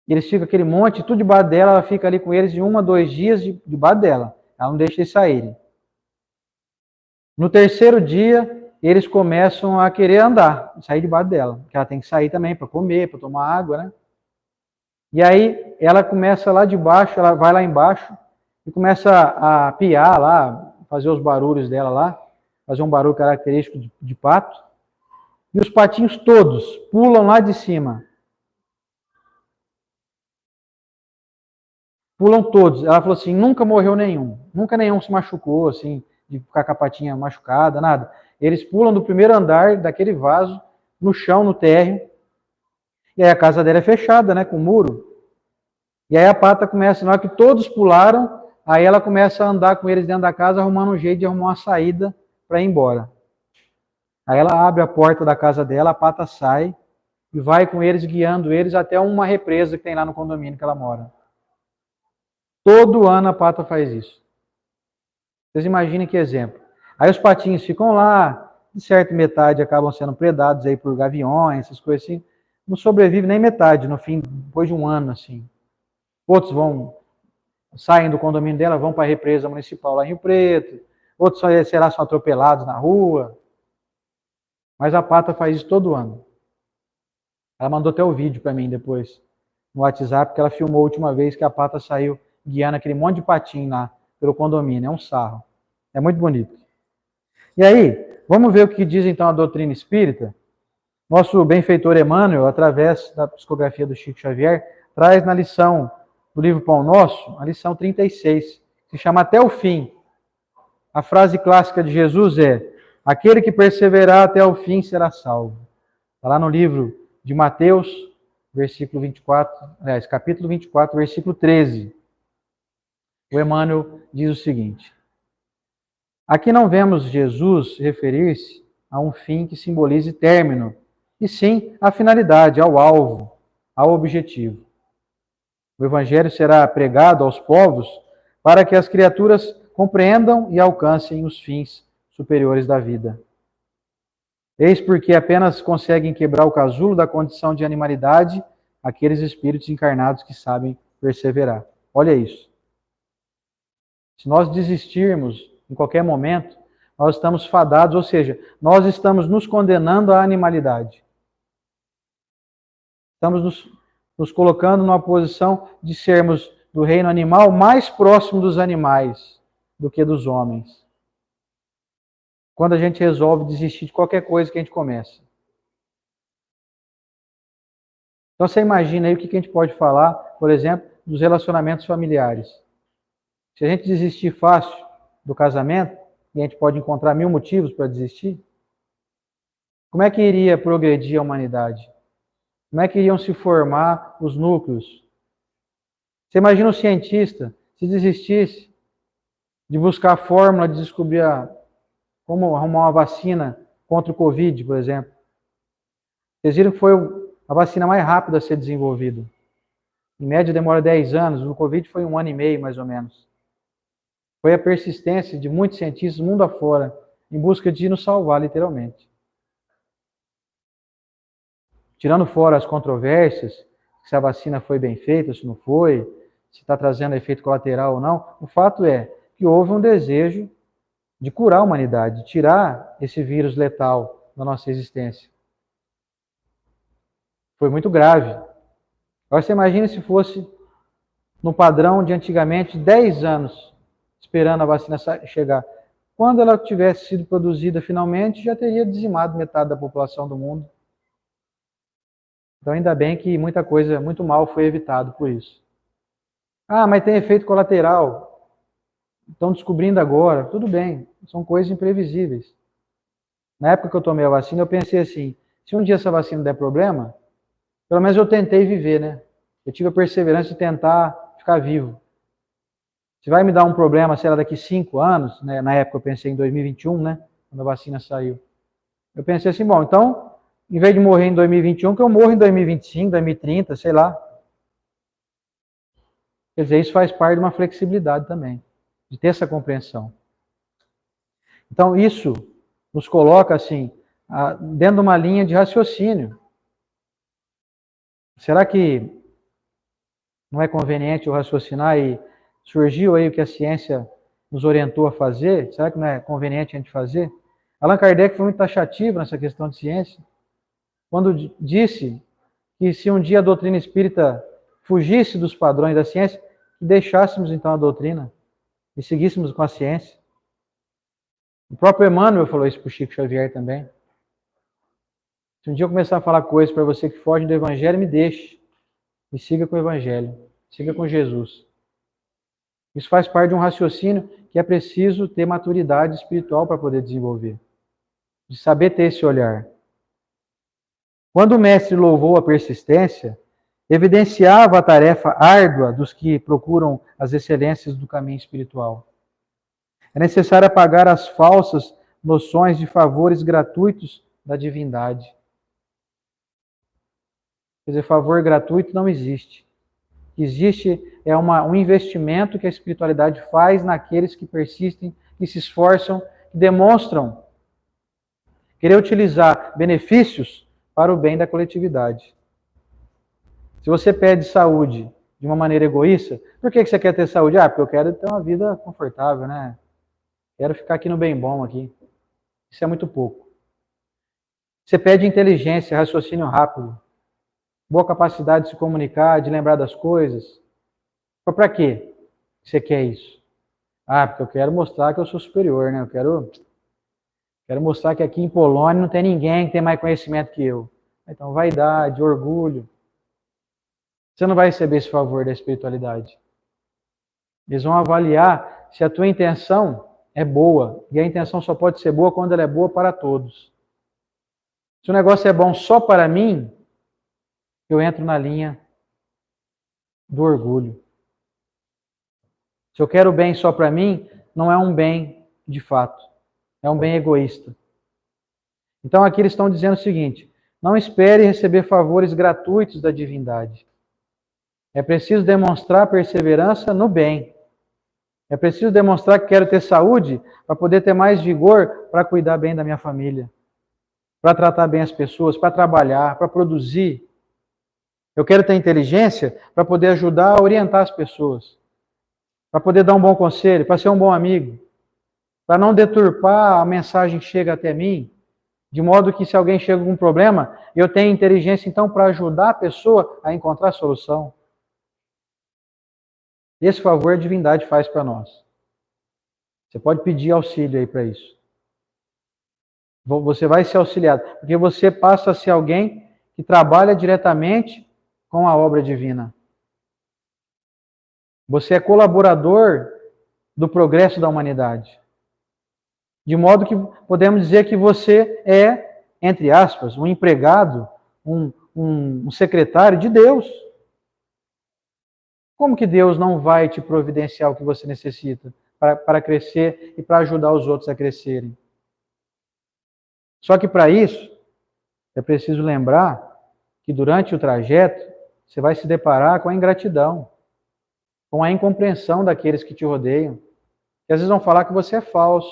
E eles ficam aquele monte, tudo debaixo dela, ela fica ali com eles de 1 a 2 dias debaixo dela. Ela não deixa eles saírem. No 3º dia, eles começam a querer andar, sair debaixo dela. Porque ela tem que sair também para comer, para tomar água, né? E aí ela começa lá de baixo, ela vai lá embaixo e começa a piar lá, fazer os barulhos dela lá, fazer um barulho característico de pato. E os patinhos todos pulam lá de cima. Pulam todos. Ela falou assim, nunca morreu nenhum. Nunca nenhum se machucou, assim, de ficar com a patinha machucada, nada. Eles pulam do 1º andar daquele vaso, no chão, no térreo. E aí a casa dela é fechada, né, com muro. E aí a pata começa, na hora que todos pularam, aí ela começa a andar com eles dentro da casa, arrumando um jeito de arrumar uma saída para ir embora. Aí ela abre a porta da casa dela, a pata sai e vai com eles, guiando eles até uma represa que tem lá no condomínio que ela mora. Todo ano a pata faz isso. Vocês imaginem que exemplo. Aí os patinhos ficam lá, de certa metade acabam sendo predados aí por gaviões, essas coisas assim. não sobrevive nem metade no fim, depois de um ano, assim. Outros saem do condomínio dela, vão para a represa municipal lá em Rio Preto. Outros, sei lá, são atropelados na rua. Mas a Pata faz isso todo ano. Ela mandou até o vídeo para mim depois, no WhatsApp, que ela filmou a última vez que a Pata saiu guiando aquele monte de patinho lá pelo condomínio. É um sarro. É muito bonito. E aí, vamos ver o que diz então a doutrina espírita. Nosso benfeitor Emmanuel, através da psicografia do Chico Xavier, traz na lição do livro Pão Nosso, a lição 36, que se chama Até o Fim. A frase clássica de Jesus é: aquele que perseverar até o fim será salvo. Está lá no livro de Mateus, versículo 24, aliás, capítulo 24, versículo 13. O Emmanuel diz o seguinte: aqui não vemos Jesus referir-se a um fim que simbolize término, e sim à finalidade, ao alvo, ao objetivo. O Evangelho será pregado aos povos para que as criaturas compreendam e alcancem os fins superiores da vida. Eis porque apenas conseguem quebrar o casulo da condição de animalidade aqueles espíritos encarnados que sabem perseverar. Olha isso. Se nós desistirmos em qualquer momento, nós estamos fadados, ou seja, nós estamos nos condenando à animalidade. Estamos nos colocando numa posição de sermos do reino animal mais próximo dos animais do que dos homens. Quando a gente resolve desistir de qualquer coisa que a gente começa. Então você imagina aí o que a gente pode falar, por exemplo, dos relacionamentos familiares. Se a gente desistir fácil do casamento, e a gente pode encontrar 1000 motivos para desistir, como é que iria progredir a humanidade? Como é que iriam se formar os núcleos? Você imagina um cientista, se desistisse de buscar a fórmula de descobrir como arrumar uma vacina contra o Covid, por exemplo. Vocês viram que foi a vacina mais rápida a ser desenvolvida. Em média demora 10 anos, o Covid foi 1 ano e meio, mais ou menos. Foi a persistência de muitos cientistas mundo afora, em busca de nos salvar, literalmente. Tirando fora as controvérsias, se a vacina foi bem feita, se não foi, se está trazendo efeito colateral ou não, o fato é que houve um desejo de curar a humanidade, de tirar esse vírus letal da nossa existência. Foi muito grave. Agora você imagina se fosse no padrão de antigamente 10 anos esperando a vacina chegar. Quando ela tivesse sido produzida finalmente, já teria dizimado metade da população do mundo. Então ainda bem que muita coisa, muito mal foi evitado por isso. Ah, mas tem efeito colateral. Estão descobrindo agora. Tudo bem, são coisas imprevisíveis. Na época que eu tomei a vacina, eu pensei assim, se um dia essa vacina der problema, pelo menos eu tentei viver, né? Eu tive a perseverança de tentar ficar vivo. Se vai me dar um problema, sei lá, daqui 5 anos, né? Na época eu pensei em 2021, né? Quando a vacina saiu. Eu pensei assim, bom, então, em vez de morrer em 2021, que eu morro em 2025, 2030, sei lá. Quer dizer, isso faz parte de uma flexibilidade também, de ter essa compreensão. Então, isso nos coloca, assim, dentro de uma linha de raciocínio. Será que não é conveniente eu raciocinar e surgiu aí o que a ciência nos orientou a fazer? Será que não é conveniente a gente fazer? Allan Kardec foi muito taxativo nessa questão de ciência, quando disse que se um dia a doutrina espírita fugisse dos padrões da ciência, que deixássemos então a doutrina e seguíssemos com a ciência. O próprio Emmanuel falou isso para o Chico Xavier também. Se um dia eu começar a falar coisas para você que fogem do Evangelho, me deixe. E siga com o Evangelho. Siga com Jesus. Isso faz parte de um raciocínio que é preciso ter maturidade espiritual para poder desenvolver. De saber ter esse olhar. Quando o mestre louvou a persistência, evidenciava a tarefa árdua dos que procuram as excelências do caminho espiritual. É necessário apagar as falsas noções de favores gratuitos da divindade. Quer dizer, favor gratuito não existe. O que existe é um investimento que a espiritualidade faz naqueles que persistem, que se esforçam, que demonstram querer utilizar benefícios para o bem da coletividade. Se você pede saúde de uma maneira egoísta, por que você quer ter saúde? Ah, porque eu quero ter uma vida confortável, né? Quero ficar aqui no bem bom aqui. Isso é muito pouco. Você pede inteligência, raciocínio rápido, boa capacidade de se comunicar, de lembrar das coisas. Mas para quê você quer isso? Ah, porque eu quero mostrar que eu sou superior, né? Eu quero mostrar que aqui em Polônia não tem ninguém que tem mais conhecimento que eu. Então, vaidade, orgulho. Você não vai receber esse favor da espiritualidade. Eles vão avaliar se a tua intenção é boa. E a intenção só pode ser boa quando ela é boa para todos. Se o negócio é bom só para mim, eu entro na linha do orgulho. Se eu quero o bem só para mim, não é um bem de fato. É um bem egoísta. Então aqui eles estão dizendo o seguinte: não espere receber favores gratuitos da divindade. É preciso demonstrar perseverança no bem. É preciso demonstrar que quero ter saúde para poder ter mais vigor para cuidar bem da minha família, para tratar bem as pessoas, para trabalhar, para produzir. Eu quero ter inteligência para poder ajudar a orientar as pessoas, para poder dar um bom conselho, para ser um bom amigo, para não deturpar a mensagem que chega até mim, de modo que se alguém chega com um problema, eu tenho inteligência então para ajudar a pessoa a encontrar a solução. Esse favor a divindade faz para nós. Você pode pedir auxílio aí para isso. Você vai ser auxiliado, porque você passa a ser alguém que trabalha diretamente com a obra divina. Você é colaborador do progresso da humanidade. De modo que podemos dizer que você é, entre aspas, um empregado, um secretário de Deus. Como que Deus não vai te providenciar o que você necessita para crescer e para ajudar os outros a crescerem? Só que para isso, é preciso lembrar que durante o trajeto, você vai se deparar com a ingratidão, com a incompreensão daqueles que te rodeiam. Que às vezes vão falar que você é falso,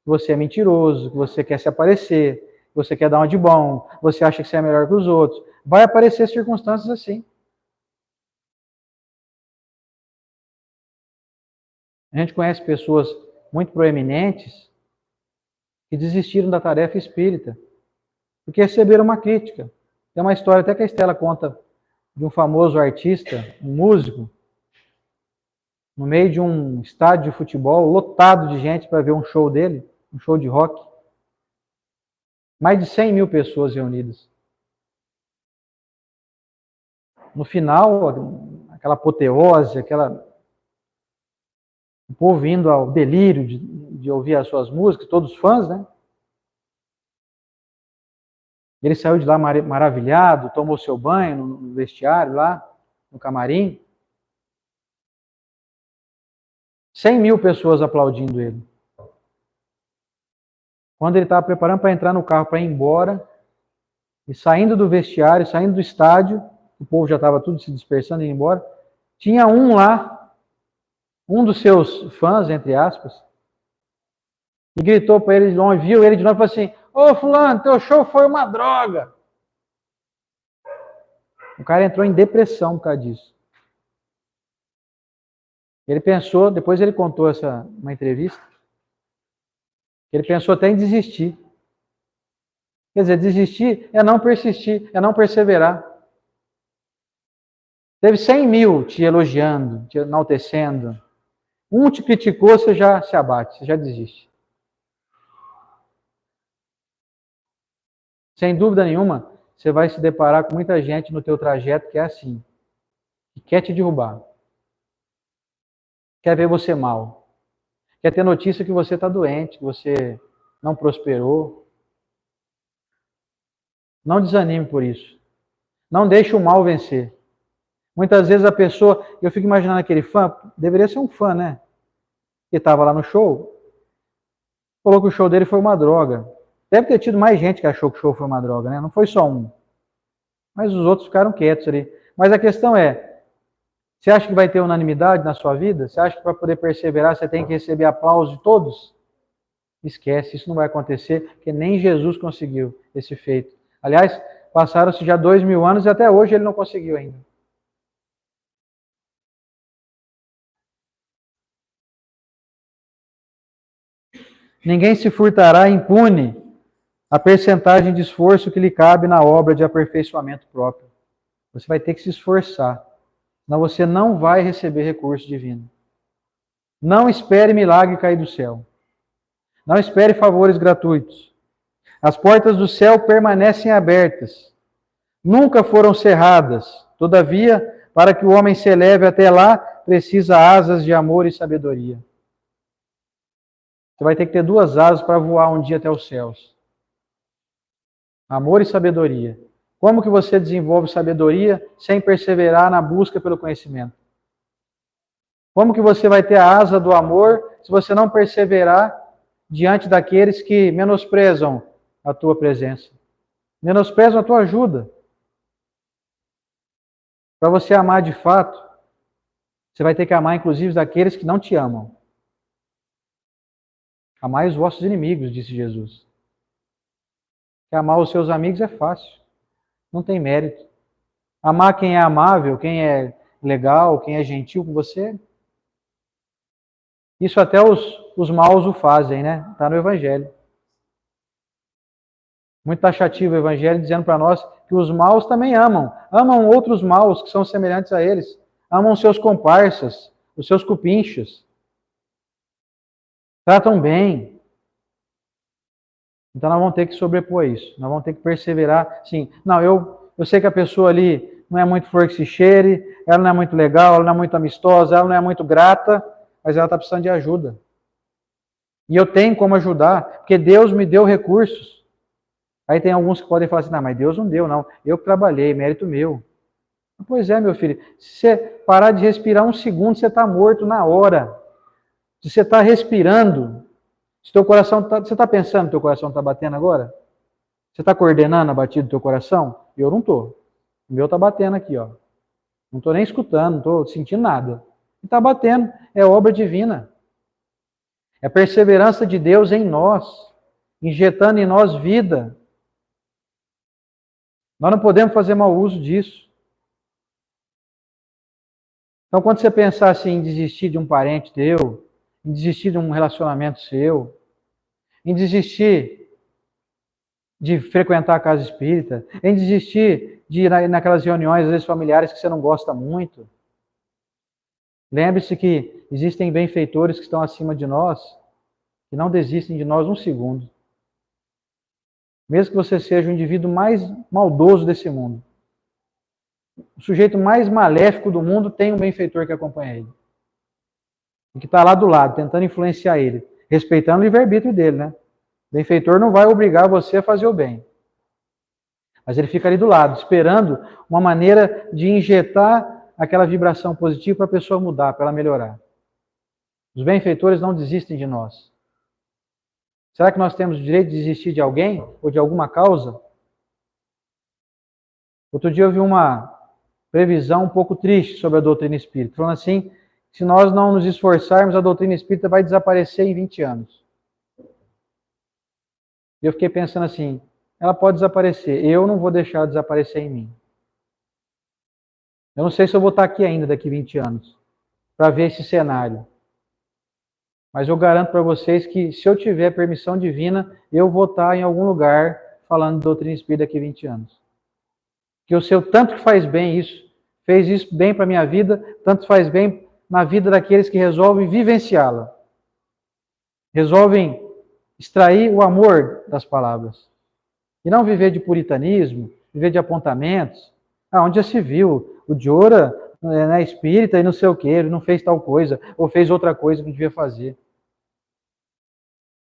que você é mentiroso, que você quer se aparecer, que você quer dar uma de bom, você acha que você é melhor que os outros. Vai aparecer circunstâncias assim. A gente conhece pessoas muito proeminentes que desistiram da tarefa espírita, porque receberam uma crítica. Tem uma história até que a Estela conta de um famoso artista, um músico, no meio de um estádio de futebol, lotado de gente para ver um show dele, um show de rock. Mais de 100 mil pessoas reunidas. No final, aquela apoteose, o povo indo ao delírio de ouvir as suas músicas, todos fãs, né? Ele saiu de lá maravilhado, tomou seu banho no vestiário lá, no camarim. 100 mil pessoas aplaudindo ele. Quando ele estava preparando para entrar no carro para ir embora, e saindo do vestiário, saindo do estádio, o povo já estava tudo se dispersando e indo embora, tinha um lá, um dos seus fãs, entre aspas, e gritou para ele de longe, viu ele de longe e falou assim: ô fulano, teu show foi uma droga. O cara entrou em depressão por causa disso. Ele pensou, depois ele contou uma entrevista, ele pensou até em desistir. Quer dizer, desistir é não persistir, é não perseverar. Teve 100 mil te elogiando, te enaltecendo. Um te criticou, você já se abate, você já desiste. Sem dúvida nenhuma, você vai se deparar com muita gente no teu trajeto que é assim, que quer te derrubar, quer ver você mal, quer ter notícia que você está doente, que você não prosperou. Não desanime por isso. Não deixe o mal vencer. Muitas vezes a pessoa, eu fico imaginando aquele fã, deveria ser um fã, né? Que estava lá no show, falou que o show dele foi uma droga. Deve ter tido mais gente que achou que o show foi uma droga, né? Não foi só um. Mas os outros ficaram quietos ali. Mas a questão é, você acha que vai ter unanimidade na sua vida? Você acha que para poder perseverar você tem que receber aplauso de todos? Esquece, isso não vai acontecer, porque nem Jesus conseguiu esse feito. Aliás, passaram-se já 2000 anos e até hoje ele não conseguiu ainda. Ninguém se furtará impune a percentagem de esforço que lhe cabe na obra de aperfeiçoamento próprio. Você vai ter que se esforçar, senão você não vai receber recurso divino. Não espere milagre cair do céu. Não espere favores gratuitos. As portas do céu permanecem abertas. Nunca foram cerradas. Todavia, para que o homem se eleve até lá, precisa asas de amor e sabedoria. Você vai ter que ter 2 asas para voar um dia até os céus. Amor e sabedoria. Como que você desenvolve sabedoria sem perseverar na busca pelo conhecimento? Como que você vai ter a asa do amor se você não perseverar diante daqueles que menosprezam a tua presença? Menosprezam a tua ajuda. Para você amar de fato, você vai ter que amar inclusive daqueles que não te amam. Amai os vossos inimigos, disse Jesus. Que amar os seus amigos é fácil. Não tem mérito. Amar quem é amável, quem é legal, quem é gentil com você. Isso até os maus o fazem, né? Está no Evangelho. Muito taxativo o Evangelho dizendo para nós que os maus também amam. Amam outros maus que são semelhantes a eles. Amam seus comparsas, os seus cupinchas. Tratam bem. Então nós vamos ter que sobrepor isso. Nós vamos ter que perseverar. Sim, não, eu sei que a pessoa ali não é muito flor que se cheire, ela não é muito legal, ela não é muito amistosa, ela não é muito grata, mas ela está precisando de ajuda. E eu tenho como ajudar, porque Deus me deu recursos. Aí tem alguns que podem falar assim, não, mas Deus não deu, não. Eu que trabalhei, mérito meu. Pois é, meu filho. Se você parar de respirar um segundo, você está morto na hora. Se você está respirando, se teu coração tá, você está pensando que teu coração está batendo agora? Você está coordenando a batida do teu coração? Eu não estou. O meu está batendo aqui, ó. Não estou nem escutando, não estou sentindo nada. Está batendo. É obra divina. É a perseverança de Deus em nós, injetando em nós vida. Nós não podemos fazer mau uso disso. Então, quando você pensar assim em desistir de um parente teu, em desistir de um relacionamento seu, em desistir de frequentar a casa espírita, em desistir de ir naquelas reuniões, às vezes familiares, que você não gosta muito, lembre-se que existem benfeitores que estão acima de nós, que não desistem de nós um segundo. Mesmo que você seja o indivíduo mais maldoso desse mundo. O sujeito mais maléfico do mundo tem um benfeitor que acompanha ele. E que está lá do lado, tentando influenciar ele. Respeitando o livre-arbítrio dele, né? O benfeitor não vai obrigar você a fazer o bem. Mas ele fica ali do lado, esperando uma maneira de injetar aquela vibração positiva para a pessoa mudar, para ela melhorar. Os benfeitores não desistem de nós. Será que nós temos o direito de desistir de alguém ou de alguma causa? Outro dia eu vi uma previsão um pouco triste sobre a doutrina espírita, falando assim, se nós não nos esforçarmos, a doutrina espírita vai desaparecer em 20 anos. E eu fiquei pensando assim, ela pode desaparecer, eu não vou deixar desaparecer em mim. Eu não sei se eu vou estar aqui ainda daqui 20 anos, para ver esse cenário. Mas eu garanto para vocês que, se eu tiver permissão divina, eu vou estar em algum lugar falando de doutrina espírita daqui 20 anos. Que eu sei o tanto que faz bem isso, fez isso bem para a minha vida, tanto faz bem na vida daqueles que resolvem vivenciá-la. Resolvem extrair o amor das palavras. E não viver de puritanismo, viver de apontamentos. Onde já se viu, o Diora é espírita e não sei o que, ele não fez tal coisa, ou fez outra coisa que não devia fazer.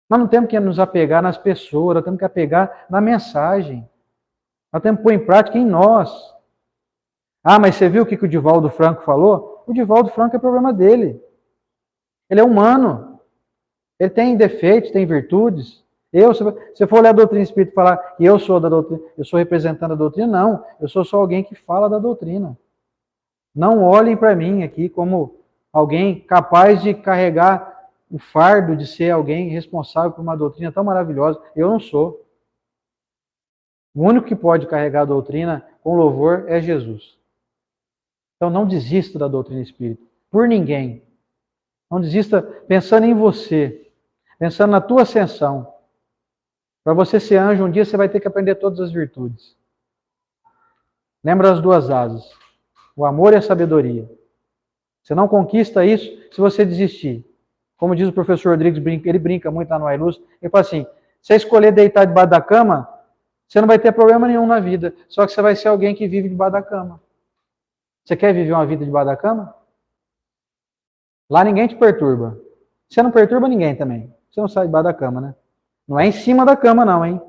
Nós não temos que nos apegar nas pessoas, nós temos que apegar na mensagem. Nós temos que pôr em prática em nós. Mas você viu o que o Divaldo Franco falou? O Divaldo Franco é problema dele. Ele é humano. Ele tem defeitos, tem virtudes. Se você for olhar a doutrina espírita e falar que eu sou da doutrina, eu sou representante da doutrina, não. Eu sou só alguém que fala da doutrina. Não olhem para mim aqui como alguém capaz de carregar o fardo de ser alguém responsável por uma doutrina tão maravilhosa. Eu não sou. O único que pode carregar a doutrina com louvor é Jesus. Então não desista da doutrina espírita. Por ninguém. Não desista pensando em você. pensando na tua ascensão. Para você ser anjo, um dia você vai ter que aprender todas as virtudes. Lembra das duas asas, o amor e a sabedoria. Você não conquista isso se você desistir. Como diz o professor Rodrigues, ele brinca muito lá no Ailuz, ele fala assim, se você escolher deitar debaixo da cama, você não vai ter problema nenhum na vida, só que você vai ser alguém que vive debaixo da cama. Você quer viver uma vida debaixo da cama? Lá ninguém te perturba. Você não perturba ninguém também. Você não sai debaixo da cama, né? Não é em cima da cama não, hein?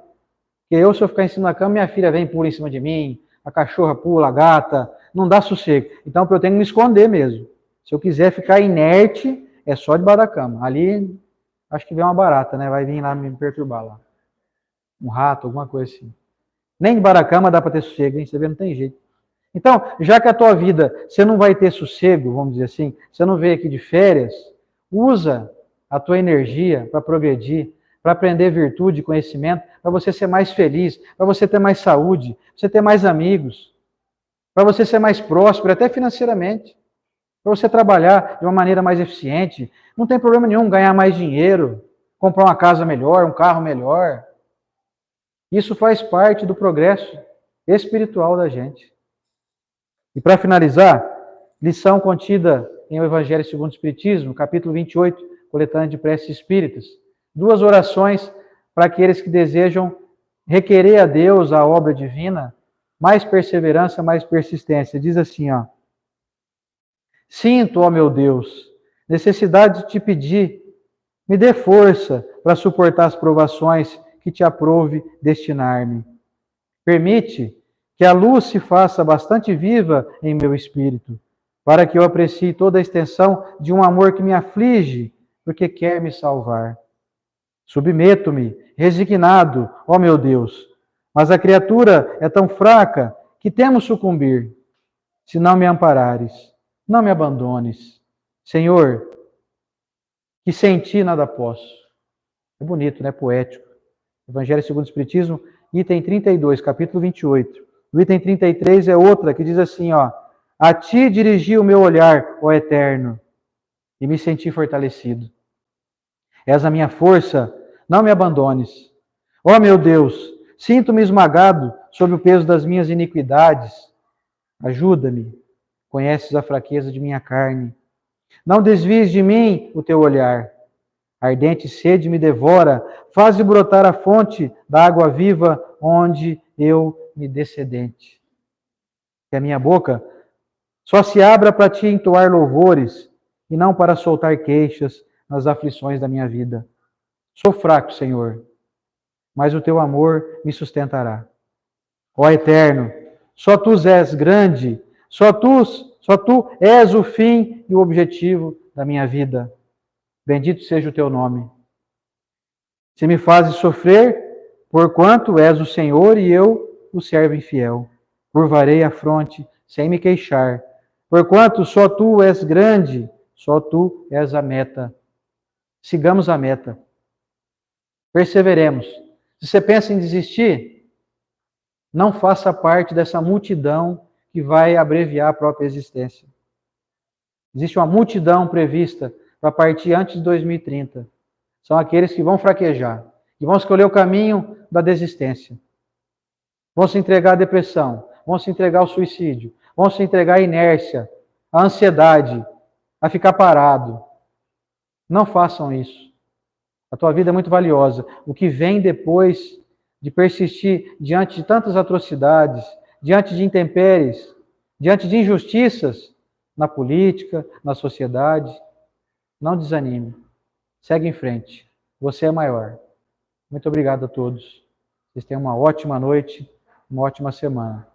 Porque se eu ficar em cima da cama, minha filha vem e pula em cima de mim, a cachorra pula, a gata, não dá sossego. Então eu tenho que me esconder mesmo. Se eu quiser ficar inerte, é só debaixo da cama. Ali, acho que vem uma barata, né? Vai vir lá me perturbar lá. Um rato, alguma coisa assim. Nem debaixo da cama dá para ter sossego, hein? Você vê, não tem jeito. Então, já que a tua vida, você não vai ter sossego, vamos dizer assim, você não veio aqui de férias, usa a tua energia para progredir, para aprender virtude, conhecimento, para você ser mais feliz, para você ter mais saúde, para você ter mais amigos, para você ser mais próspero, até financeiramente, para você trabalhar de uma maneira mais eficiente. Não tem problema nenhum ganhar mais dinheiro, comprar uma casa melhor, um carro melhor. Isso faz parte do progresso espiritual da gente. E para finalizar, lição contida em O Evangelho segundo o Espiritismo, capítulo 28, coletânea de preces espíritas. 2 orações para aqueles que desejam requerer a Deus, a obra divina, mais perseverança, mais persistência. Diz assim, ó. Sinto, ó meu Deus, necessidade de te pedir, me dê força para suportar as provações que te aprouve destinar-me. Permite que a luz se faça bastante viva em meu espírito, para que eu aprecie toda a extensão de um amor que me aflige, porque quer me salvar. Submeto-me, resignado, ó meu Deus, mas a criatura é tão fraca que temo sucumbir. Se não me amparares, não me abandones. Senhor, que sem ti nada posso. É bonito, né? Poético. Evangelho segundo o Espiritismo, item 32, capítulo 28. O item 33 é outra que diz assim, ó. A ti dirigi o meu olhar, ó Eterno, e me senti fortalecido. És a minha força, não me abandones. Ó meu Deus, sinto-me esmagado sob o peso das minhas iniquidades. Ajuda-me, conheces a fraqueza de minha carne. Não desvies de mim o teu olhar. Ardente sede me devora, faz brotar a fonte da água viva onde eu me dê sedente. Que a minha boca só se abra para te entoar louvores e não para soltar queixas nas aflições da minha vida. Sou fraco, Senhor, mas o teu amor me sustentará. Ó Eterno, só tu és grande, só tu és o fim e o objetivo da minha vida. Bendito seja o teu nome. Se me fazes sofrer, porquanto és o Senhor e eu o servo infiel. Curvarei a fronte sem me queixar, porquanto só tu és grande, só tu és a meta. Sigamos a meta. Perseveremos. Se você pensa em desistir, não faça parte dessa multidão que vai abreviar a própria existência. Existe uma multidão prevista para partir antes de 2030. São aqueles que vão fraquejar, que vão escolher o caminho da desistência. Vão se entregar à depressão, vão se entregar ao suicídio, vão se entregar à inércia, à ansiedade, a ficar parado. Não façam isso. A tua vida é muito valiosa. O que vem depois de persistir diante de tantas atrocidades, diante de intempéries, diante de injustiças na política, na sociedade, não desanime. Segue em frente. Você é maior. Muito obrigado a todos. Vocês tenham uma ótima noite, uma ótima semana.